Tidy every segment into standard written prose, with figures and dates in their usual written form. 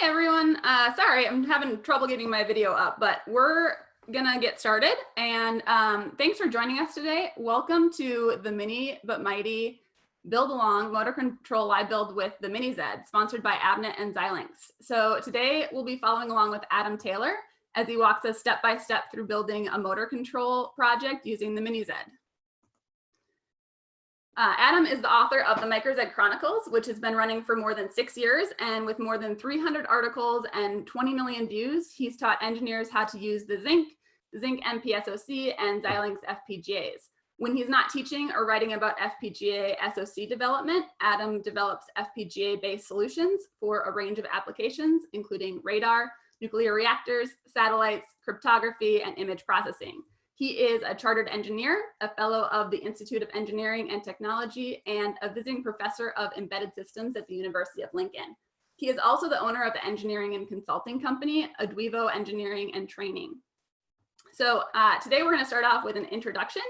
Hi everyone. Sorry, I'm having trouble getting my video up, but we're gonna get started. And thanks for joining us today. Welcome to the Mini but Mighty Build Along Motor Control Live Build with the MiniZed, sponsored by Avnet and Xilinx. So today we'll be following along with Adam Taylor as he walks us step by step through building a motor control project using the MiniZed. Adam is the author of the MicroZed Chronicles, which has been running for more than 6 years, and with more than 300 articles and 20 million views, he's taught engineers how to use the Zynq MPSoC, and Xilinx FPGAs. When he's not teaching or writing about FPGA SoC development, Adam develops FPGA-based solutions for a range of applications, including radar, nuclear reactors, satellites, cryptography, and image processing. He is a chartered engineer, a fellow of the Institute of Engineering and Technology, and a visiting professor of embedded systems at the University of Lincoln. He is also the owner of the engineering and consulting company, Adwivo Engineering and Training. So today we're going to start off with an introduction,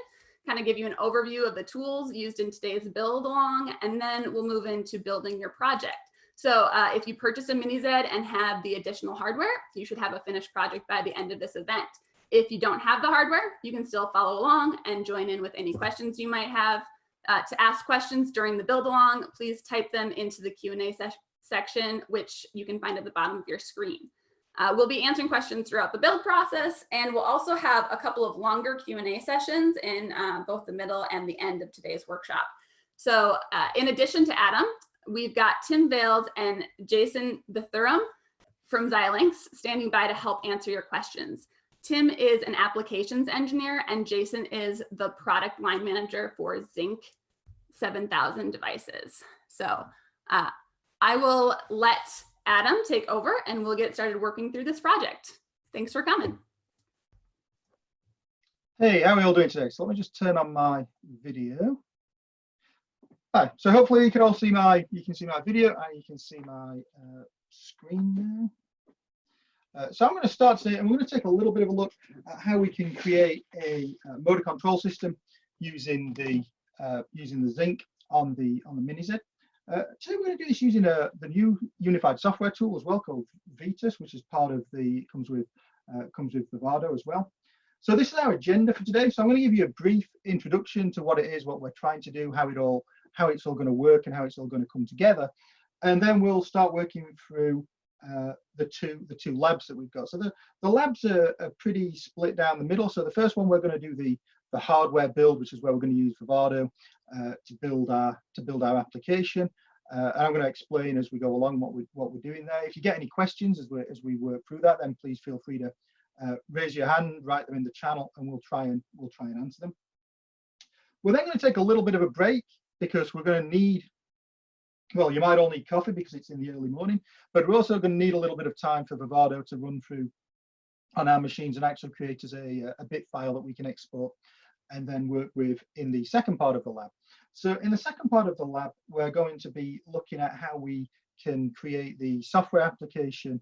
kind of give you an overview of the tools used in today's build along, and then we'll move into building your project. So if you purchase a MiniZed and have the additional hardware, you should have a finished project by the end of this event. If you don't have the hardware, you can still follow along and join in with any questions you might have. To ask questions during the build along, please type them into the Q&A section, which you can find at the bottom of your screen. We'll be answering questions throughout the build process, and we'll also have a couple of longer Q&A sessions in both the middle and the end of today's workshop. So in addition to Adam, we've got Tim Vales and Jason Bethurum from Xilinx standing by to help answer your questions. Tim is an applications engineer, and Jason is the product line manager for Zynq 7000 devices. So I will let Adam take over, and we'll get started working through this project. Thanks for coming. Hey, how are we all doing today? So let me just turn on my video. Hi. So hopefully you can all see my video, and you can see my screen now. So I'm going to start today, and we're going to take a little bit of a look at how we can create a motor control system using the Zynq on the MiniZed. Today we're going to do this using the new unified software tool as well, called Vetus, which is part of comes with Vivado as well. So this is our agenda for today. So I'm going to give you a brief introduction to what it is, what we're trying to do, how it's all going to work, and how it's all going to come together, and then we'll start working through the two labs that we've got. So the labs are pretty split down the middle. So the first one, we're going to do the hardware build, which is where we're going to use Vivado to build our application. And I'm going to explain as we go along what we're doing there. If you get any questions as we work through that, then please feel free to raise your hand, write them in the channel, and we'll try and answer them. We're then going to take a little bit of a break because we're going to need, well, you might all need coffee because it's in the early morning, but we're also going to need a little bit of time for Vivado to run through on our machines and actually create us a bit file that we can export and then work with in the second part of the lab. So in the second part of the lab, we're going to be looking at how we can create the software application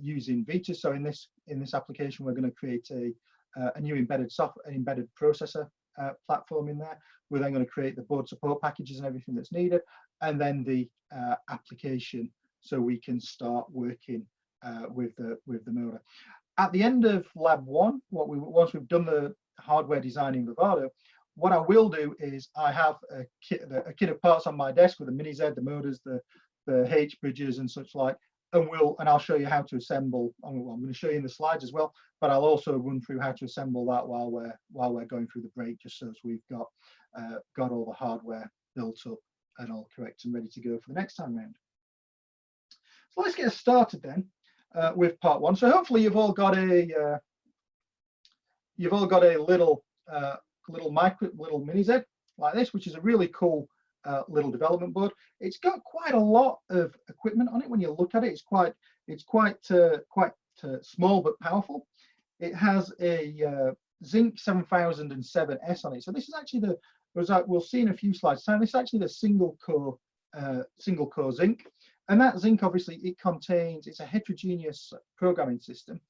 using Vetus. So in this application, we're going to create a new embedded processor platform in there. We're then going to create the board support packages and everything that's needed, and then the application, so we can start working with the motor. At the end of lab one, once we've done the hardware design in Vivado, what I will do is I have a kit of parts on my desk with the MiniZed, the motors, the H bridges and such like, and I'll show you how to assemble. I'm going to show you in the slides as well, but I'll also run through how to assemble that while we're going through the break, just so as we've got all the hardware built up and all correct and ready to go for the next time round. So let's get started then with part one. So hopefully you've all got a little MiniZed like this, which is a really cool little development board. It's got quite a lot of equipment on it. When you look at it, it's quite small but powerful. It has a Zynq 7007S on it. So this is actually we'll see in a few slides time, this is actually the single core Zynq. And that Zynq, obviously, it's a heterogeneous programming system,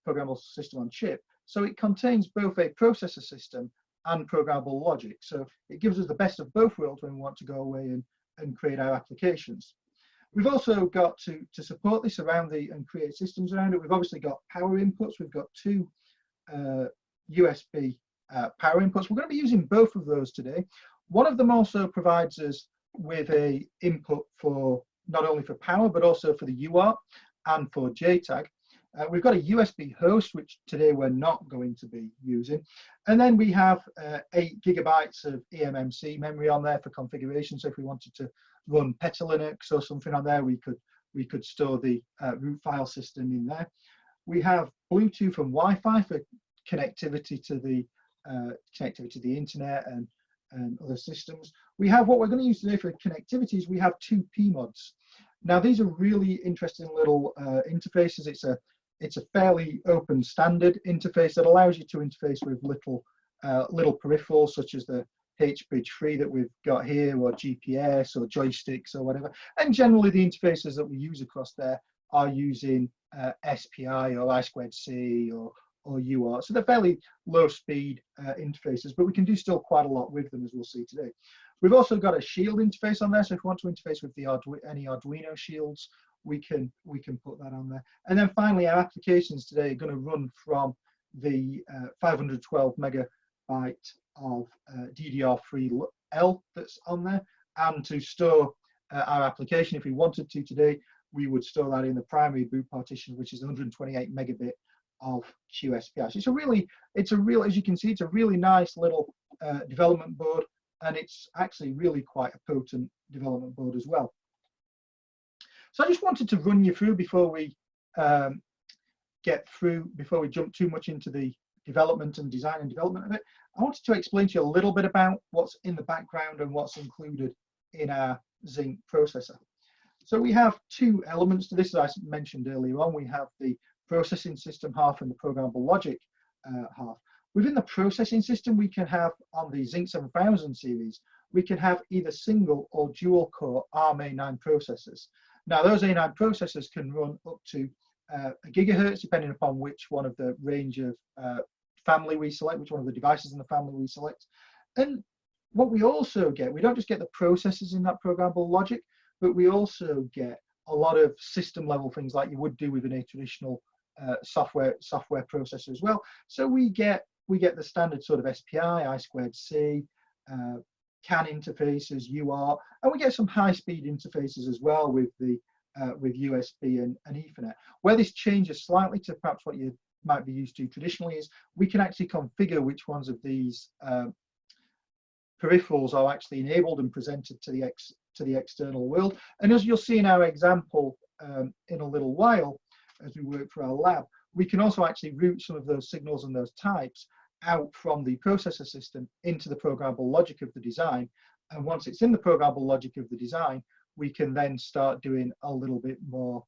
programmable system on chip. So it contains both a processor system and programmable logic. So it gives us the best of both worlds when we want to go away and create our applications. We've also got to support this around and create systems around it. We've obviously got power inputs. We've got two USB power inputs. We're going to be using both of those today. One of them also provides us with a input for not only for power, but also for the UART and for JTAG. We've got a USB host, which today we're not going to be using. And then we have 8 gigabytes of eMMC memory on there for configuration. So if we wanted to run Peta Linux or something on there, we could store the root file system in there. We have Bluetooth and Wi-Fi for connectivity to the internet and other systems. We have what we're going to use today for connectivities. We have 2 PMODs. Now these are really interesting little interfaces. It's a fairly open standard interface that allows you to interface with little peripherals such as the H-Bridge 3 that we've got here, or GPS or joysticks or whatever. And generally the interfaces that we use across there are using SPI or I2C or UART. So they're fairly low speed interfaces, but we can do still quite a lot with them, as we'll see today. We've also got a shield interface on there. So if we want to interface with any Arduino shields, we can put that on there. And then finally, our applications today are going to run from the 512 megabyte of DDR3L that's on there. And to store our application, if we wanted to today, we would store that in the primary boot partition, which is 128 megabit of QSPI. So it's a real, as you can see, it's a really nice little development board, and it's actually really quite a potent development board as well. So I just wanted to run you through before we jump too much into the development and design and development of it. I wanted to explain to you a little bit about what's in the background and what's included in our Zinc processor. So we have 2 elements to this, as I mentioned earlier on. We have the processing system half and the programmable logic half. Within the processing system, we can have, on the Zinc 7000 series, we can have either single or dual core ARM-A9 processors. Now those A9 processors can run up to a gigahertz, depending upon which one of the range of family we select, which one of the devices in the family we select. And what we also get, we don't just get the processors in that programmable logic, but we also get a lot of system level things like you would do within a traditional software processor as well. So we get the standard sort of SPI, I2C, CAN interfaces, UART, and we get some high-speed interfaces as well with USB and Ethernet. Where this changes slightly to perhaps what you might be used to traditionally is we can actually configure which ones of these peripherals are actually enabled and presented to the external world. And as you'll see in our example in a little while, as we work through our lab, we can also actually route some of those signals and those types out from the processor system into the programmable logic of the design. And once it's in the programmable logic of the design, we can then start doing a little bit more,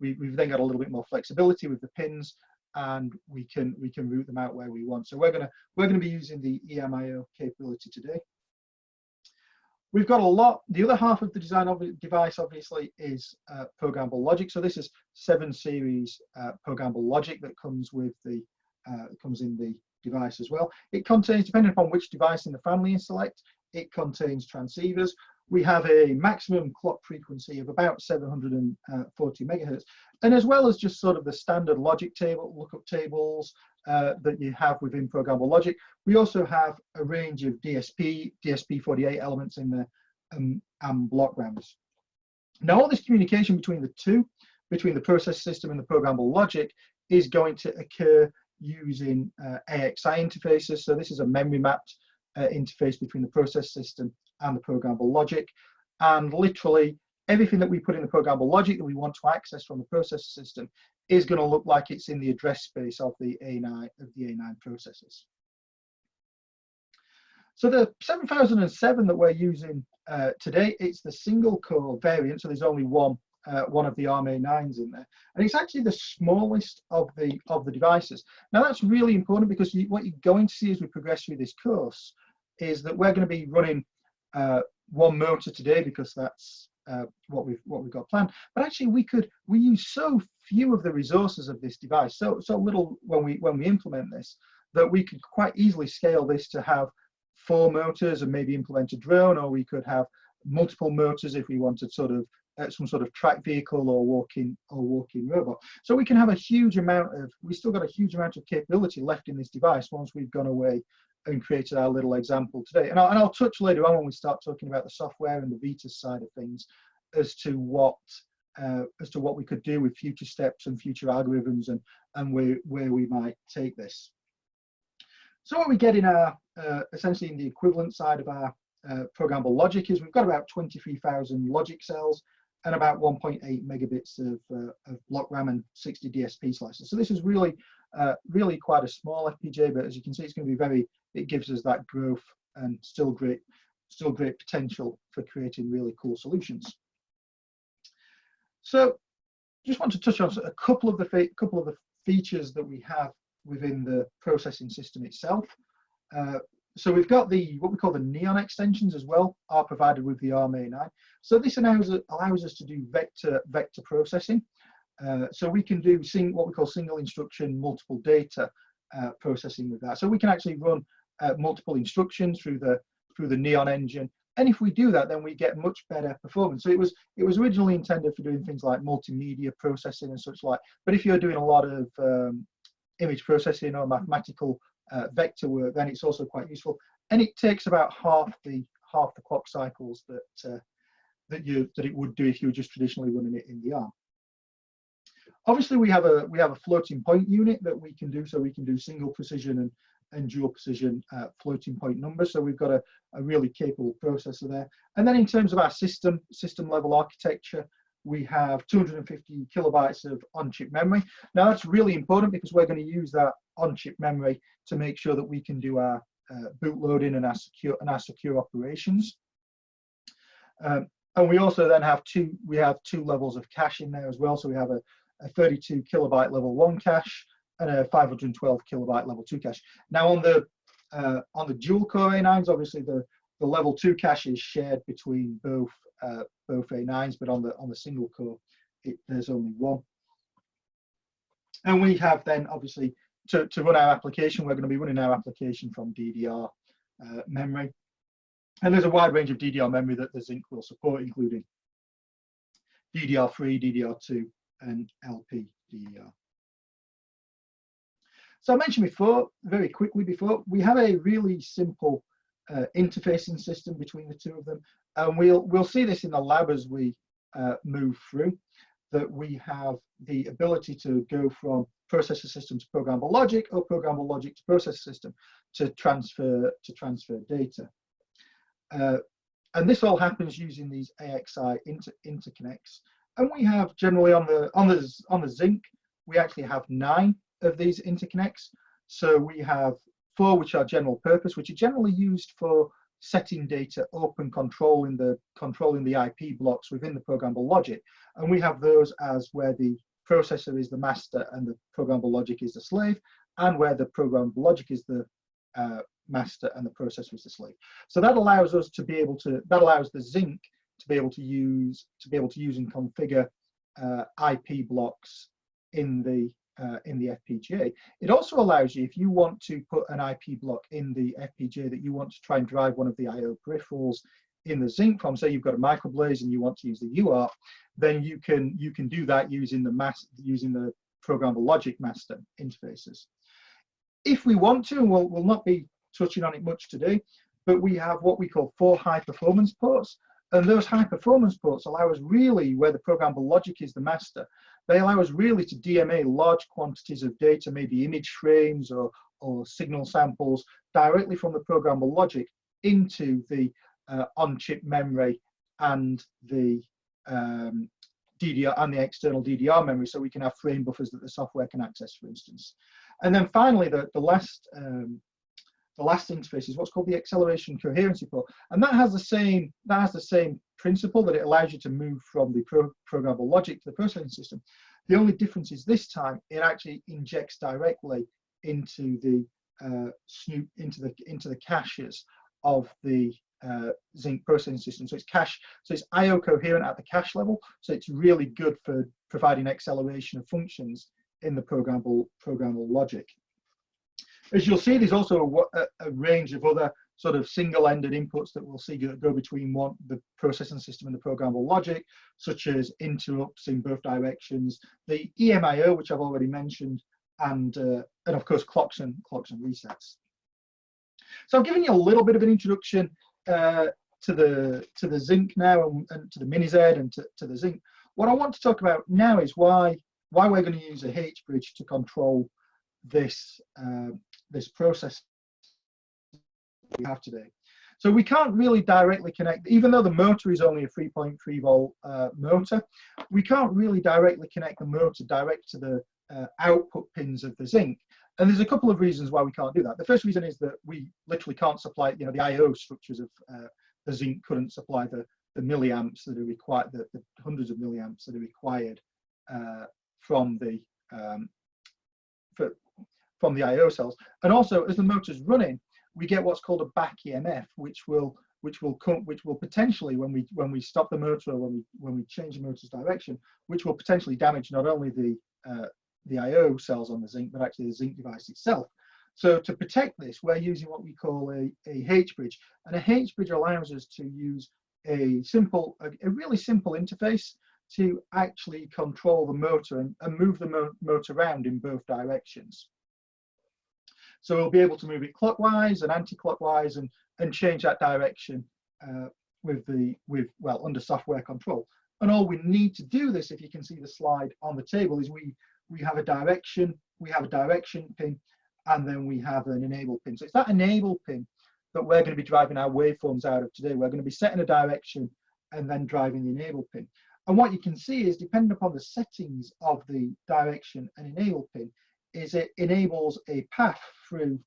we've then got a little bit more flexibility with the pins, and we can route them out where we want. So we're gonna be using the EMIO capability today. We've got a lot. The other half of the design of the device, obviously, is programmable logic. So this is 7 series programmable logic that comes with the comes in the device as well. It contains, depending upon which device in the family you select, it contains transceivers. We have a maximum clock frequency of about 740 megahertz, and as well as just sort of the standard logic table, lookup tables that you have within programmable logic, we also have a range of DSP48 elements in there and block rounds. Now, all this communication between the two, between the process system and the programmable logic, is going to occur using AXI interfaces. So this is a memory mapped interface between the process system and the programmable logic, and literally everything that we put in the programmable logic that we want to access from the processor system is going to look like it's in the address space of the A9 processors. So the 7007 that we're using today, it's the single core variant, so there's only one of the ARM-A9s in there, and it's actually the smallest of the devices. Now that's really important, because what you're going to see as we progress through this course is that we're going to be running one motor today, because that's what we've got planned. But actually, we use so few of the resources of this device, so little when we implement this, that we could quite easily scale this to have 4 motors and maybe implement a drone, or we could have multiple motors if we wanted sort of some sort of track vehicle or walking robot. So we can have a huge amount of, we still got a huge amount of capability left in this device once we've gone away and created our little example today. And I'll touch later on when we start talking about the software and the Vita side of things as to what we could do with future steps and future algorithms and where we might take this. So what we get in our essentially in the equivalent side of our programmable logic is we've got about 23,000 logic cells and about 1.8 megabits of block RAM and 60 DSP slices. So this is really quite a small FPGA, but as you can see, it's going to be it gives us that growth and still great potential for creating really cool solutions. So just want to touch on a couple of the features that we have within the processing system itself. So we've got what we call the Neon extensions as well, are provided with the ARM-A9. So this allows us to do vector processing. So we can do what we call single instruction, multiple data processing with that. So we can actually run multiple instructions through the Neon engine. And if we do that, then we get much better performance. So it was originally intended for doing things like multimedia processing and such like. But if you're doing a lot of image processing or mathematical vector work, then it's also quite useful. And it takes about half the clock cycles that it would do if you were just traditionally running it in the ARM. Obviously, we have a floating point unit that we can do, so we can do single precision and dual precision floating point numbers. So we've got a really capable processor there. And then in terms of our system level architecture, we have 250 kilobytes of on-chip memory. Now that's really important because we're going to use that on-chip memory to make sure that we can do our boot loading and our secure operations. And we also then have two levels of cache in there as well. So we have a 32 kilobyte level 1 cache and a 512 kilobyte level 2 cache. Now on the dual core A9s, obviously the level 2 cache is shared between both A9s, but on the single core, there's only one. And we have then obviously to run our application, we're going to be running our application from DDR memory. And there's a wide range of DDR memory that the Zinc will support, including DDR3, DDR2, and LP DDR. So I mentioned very quickly before, we have a really simple interfacing system between the two of them. And we'll see this in the lab as we move through, that we have the ability to go from processor system to programmable logic or programmable logic to processor system to transfer data. And this all happens using these AXI interconnects. And we have generally on the Zinc, we actually have 9 of these interconnects. So we have 4 which are general purpose, which are generally used for setting data open, controlling the IP blocks within the programmable logic. And we have those as where the processor is the master and the programmable logic is the slave, and where the programmable logic is the master and the processor is the slave. So that allows us to be able to, that allows the Zinc to be able to use and configure IP blocks in the FPGA. It also allows you, if you want to put an IP block in the FPGA that you want to try and drive one of the I/O peripherals in the Zinc from, say you've got a microblaze and you want to use the UART, then you can do that using the programmable logic master interfaces. If we want to, and we'll not be touching on it much today, but we have what we call 4 high performance ports. And those high performance ports allow us really, where the programmable logic is the master, they allow us really to DMA large quantities of data, maybe image frames or signal samples, directly from the programmable logic into the on-chip memory and the DDR and the external DDR memory, so we can have frame buffers that the software can access, for instance. And then finally, the last interface is what's called the acceleration coherency port, and that has the same principle, that it allows you to move from the programmable logic to the processing system. The only difference is this time it actually injects directly into the into the caches of the Zinc processing system. So it's I/O coherent at the cache level. So it's really good for providing acceleration of functions in the programmable logic. As you'll see, there's also a range of other sort of single-ended inputs that we'll see go between the processing system and the programmable logic, such as interrupts in both directions, the EMIO, which I've already mentioned, and of course clocks and resets. So I've given you a little bit of an introduction to the Zinc now, and to the MiniZed and to the Zinc. What I want to talk about now is why we're going to use a H-bridge to control this this process we have today. So we can't really directly connect, even though the motor is only a 3.3 volt motor, we can't really directly connect the motor direct to the output pins of the Zinc. And there's a couple of reasons why we can't do that. The first reason is that we literally can't supply, the I/O structures of the Zinc couldn't supply the milliamps that are required, the hundreds of milliamps that are required from the I/O cells. And also, as the motor's running, we get what's called a back EMF, which will potentially, when we stop the motor, or when we change the motor's direction, which will potentially damage not only the I/O cells on the Zinc, but actually the Zinc device itself. So to protect this, we're using what we call a H-bridge, and a H-bridge allows us to use a really simple interface to actually control the motor and move the motor around in both directions. So we'll be able to move it clockwise and anti-clockwise and change that direction under software control. And all we need to do this, if you can see the slide on the table, is we have a direction pin, and then we have an enable pin. So it's that enable pin that we're going to be driving our waveforms out of today. We're going to be setting a direction and then driving the enable pin. And what you can see is, depending upon the settings of the direction and enable pin, is it enables a path through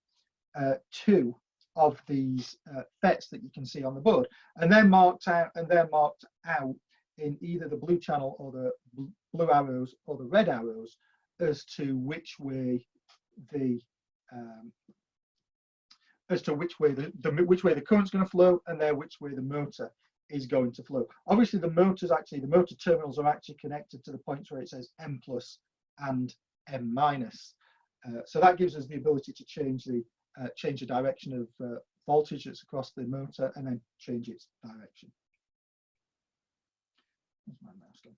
two of these FETs that you can see on the board, and they're marked out in either the blue channel or the blue arrows or the red arrows as to which way the current's going to flow, and which way the motor is going to flow. Obviously, the motor terminals are actually connected to the points where it says M plus and M minus. So that gives us the ability to change the direction of voltage that's across the motor, and then change its direction. Where's my mouse gone?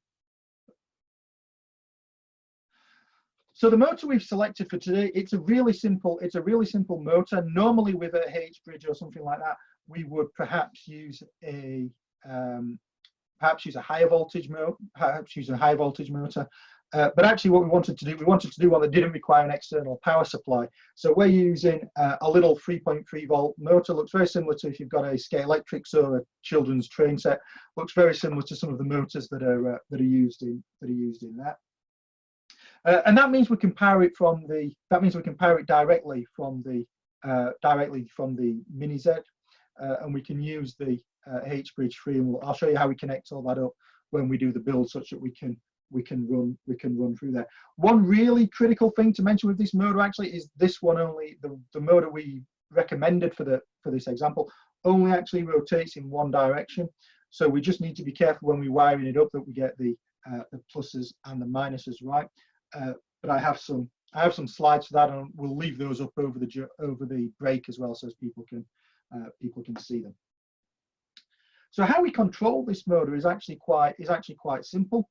So the motor we've selected for today, it's a really simple motor. Normally with a H-bridge or something like that, we would perhaps use a higher voltage motor, but actually what we wanted to do one that didn't require an external power supply. So we're using a little 3.3 volt motor. Looks very similar to, if you've got a Scalextric or a children's train set, looks very similar to some of the motors that are used in that. And that means we can power it directly from the MiniZed, and we can use the H-bridge free, and I'll show you how we connect all that up when we do the build, such that we can run through there. One really critical thing to mention with this motor actually is this one only, the motor we recommended for this example only actually rotates in one direction. So we just need to be careful when we're wiring it up that we get the pluses and the minuses right. But I have some slides for that, and we'll leave those up over the break as well, so as people can see them. So how we control this motor is actually quite simple.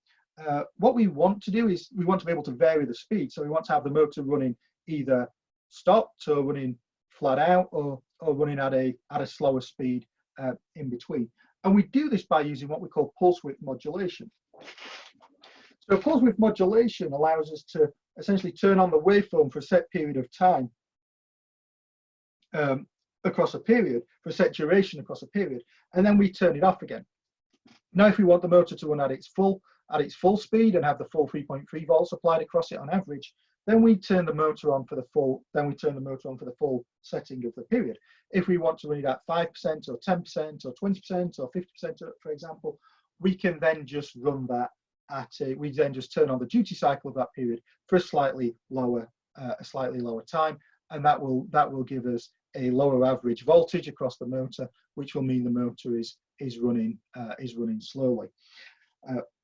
What we want to do is we want to be able to vary the speed. So we want to have the motor running either stopped or running flat out, or running at a slower speed in between. And we do this by using what we call pulse width modulation. So pulse width modulation allows us to essentially turn on the waveform for a set period of time across a period, for a set duration across a period, and then we turn it off again. Now, if we want the motor to run at its full speed and have the full 3.3 volts applied across it on average, then we turn the motor on for the full. Setting of the period. If we want to run it at 5% or 10% or 20% or 50%, for example, we can then just run that we then just turn on the duty cycle of that period for a slightly lower time, and that will give us a lower average voltage across the motor, which will mean the motor is running slowly.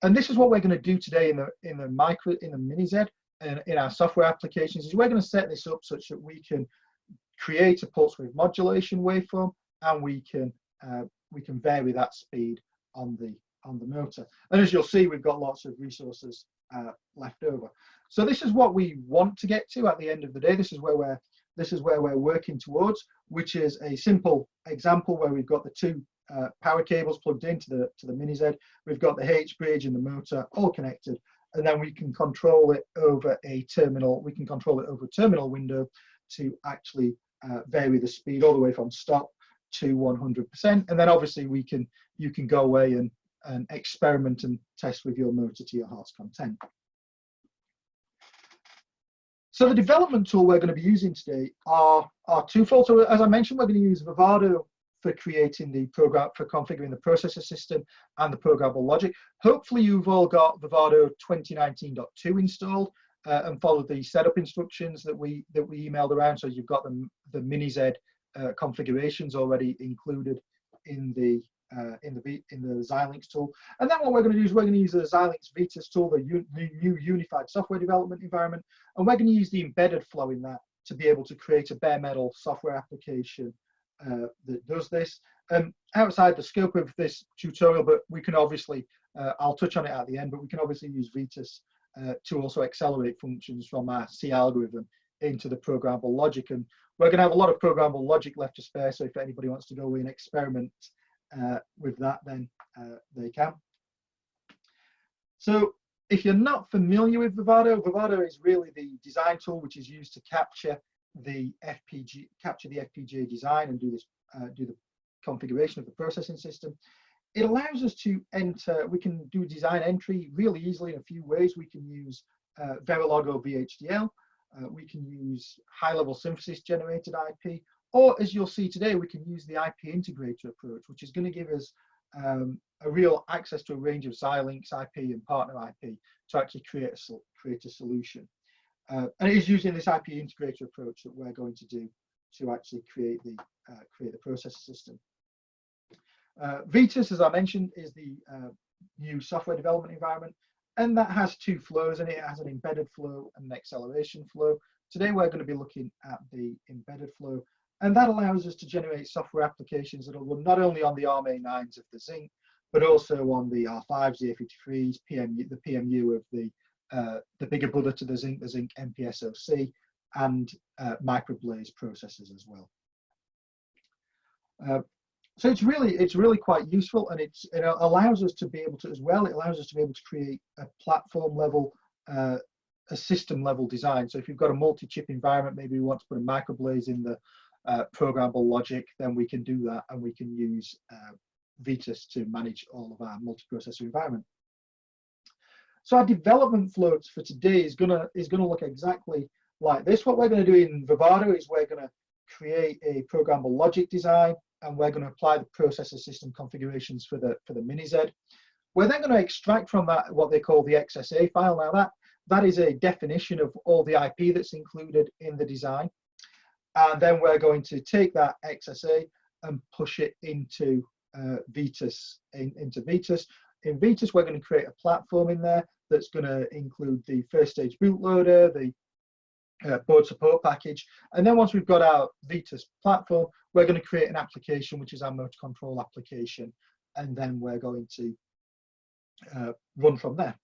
And this is what we're going to do today in the MiniZed and in our software applications. Is we're going to set this up such that we can create a pulse width modulation waveform, and we can vary that speed on the motor. And as you'll see, we've got lots of resources left over. So this is what we want to get to at the end of the day. This is where we're working towards, which is a simple example where we've got the two power cables plugged into the MiniZed. We've got the H bridge and the motor all connected, and then we can control it over a terminal. We can control it over a terminal window to actually vary the speed all the way from stop to 100%. And then obviously you can go away and experiment and test with your motor to your heart's content. So the development tool we're going to be using today are twofold. So as I mentioned, we're going to use Vivado for creating the program, for configuring the processor system and the programmable logic. Hopefully you've all got Vivado 2019.2 installed and followed the setup instructions that we emailed around. So you've got the MiniZed configurations already included in the Xilinx tool. And then what we're going to do is we're going to use the Xilinx Vitas tool, the new unified software development environment, and we're going to use the embedded flow in that to be able to create a bare metal software application that does this. Outside the scope of this tutorial, but we can obviously, I'll touch on it at the end, but we can obviously use Vitas to also accelerate functions from our C algorithm into the programmable logic. And we're going to have a lot of programmable logic left to spare, so if anybody wants to go and experiment with that, then they can. So if you're not familiar with Vivado, Vivado is really the design tool which is used to capture the FPGA design and do the configuration of the processing system. It allows us to enter, we can do design entry really easily in a few ways. We can use Verilog or VHDL. We can use high-level synthesis generated IP, or as you'll see today, we can use the IP integrator approach, which is going to give us a real access to a range of Xilinx IP and partner IP to actually create a solution. And it is using this IP integrator approach that we're going to do to actually create the processor system. Vitas, as I mentioned, is the new software development environment, and that has two flows in it. It has an embedded flow and an acceleration flow. Today we're going to be looking at the embedded flow, and that allows us to generate software applications that will run not only on the ARM-A9s of the Zinc, but also on the R5s, the A53s, the PMU of the bigger brother to the Zinc MPSoC, and microblaze processors as well. So it's really quite useful, and it allows us to be able to, as well, it allows us to be able to create a platform level, a system level design. So if you've got a multi-chip environment, maybe we want to put a microblaze in the programmable logic, then we can do that, and we can use Vitas to manage all of our multiprocessor environment. So our development flows for today is gonna look exactly like this. What we're going to do in Vivado is we're going to create a programmable logic design, and we're going to apply the processor system configurations for the MiniZed. We're then going to extract from that what they call the XSA file. Now that is a definition of all the IP that's included in the design, and then we're going to take that XSA and push it into Vitas. Into Vitas. In Vitas, we're going to create a platform in there that's going to include the first stage bootloader, the board support package, and then once we've got our Vitas platform, we're going to create an application which is our motor control application, and then we're going to run from there.